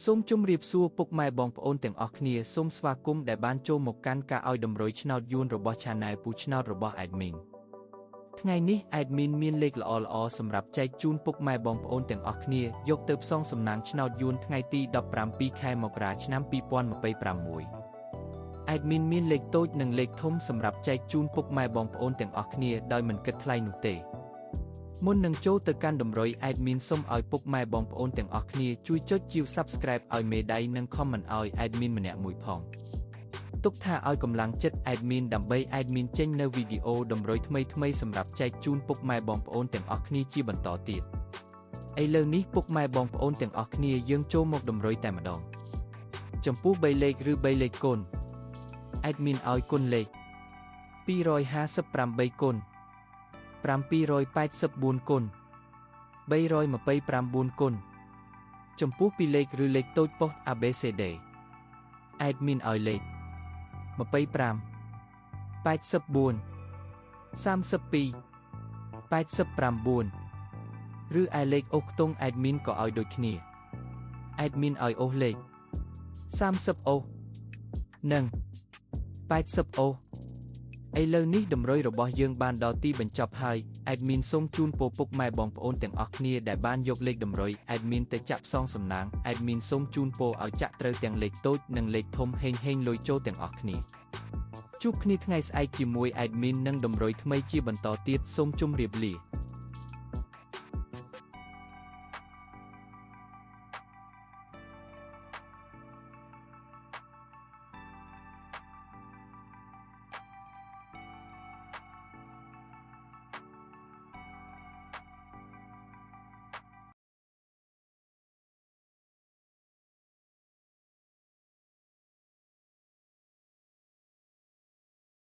សូមជម្រាបសួរពុកម៉ែបងប្អូនទាំងអស់គ្នាសូមស្វាគមន៍ដែលបានចូលមកកាន់ការឲ្យតម្រុយឆ្នោតយួនរបស់ Channel ពូឆ្នោតរបស់ Admin ថ្ងៃនេះ Admin មានលេខល្អៗសម្រាប់ចែកជូនពុកម៉ែបងប្អូនទាំងអស់គ្នាយកទៅផ្សងសំណាងឆ្នោតយួនថ្ងៃទី17 ខែមករាឆ្នាំ2026 Admin មានលេខតូចនិងលេខធំសម្រាប់ចែកជូនពុកម៉ែបងប្អូនទាំងអស់គ្នាដោយមិនគិតថ្លៃនោះទេមុននឹងចូលទៅកាន់តម្រុយ Admin សូមឲ្យពុកម៉ែបងប្អូនទាំងអស់គ្នាជួយចុចជាវ Subscribe ឲ្យមេដៃនិង Comment ឲ្យ Admin ម្នាក់មួយផងទុកថាឲ្យកម្លាំងចិត្ត Admin ដើម្បី Admin ចេញនៅវីដេអូតម្រុយថ្មីៗសម្រាប់ចែកជូនពុកម៉ែបងប្អូនទាំងអស់គ្នាជាបន្តទៀតឥឡូវនេះពុកម៉ែបងប្អូនទាំងអស់គ្នាយើងចូលមកតម្រុយតែម្ដងចំពោះ3លេខឬ3លេខគុណ Admin ឲ្យគុណលេខ258គុណ784គុណ329គុណចំពោះពីលេខឬលេខតូចប៉ុស្តិ៍ ABCD Admin ឲ្យលេខ25 84 32 89ឬឯលេខអូសខ្ទង់ Admin ក៏ឲ្យដូចគ្នា Admin ឲ្យអូសលេខ30អូសនិង80អូសឥឡូវនេះតម្រុយរបស់យើងបានដល់ទីបញ្ចប់ហើយ Admin សូមជូនពរពុកម៉ែបងប្អូនទាំងអស់គ្នាដែលបានយកលេខតម្រុយ Admin ទៅចាក់ផ្សងសំណាង Admin សូមជូនពរឲ្យចាក់ត្រូវទាំងលេខតូចនិងលេខធំហេងលុយចូលទាំងអស់គ្នាជួបគ្នាថ្ងៃស្អែកជាមួយ Admin និងតម្រុយថ្មីជាបន្តទៀតសូមជម្រាបលា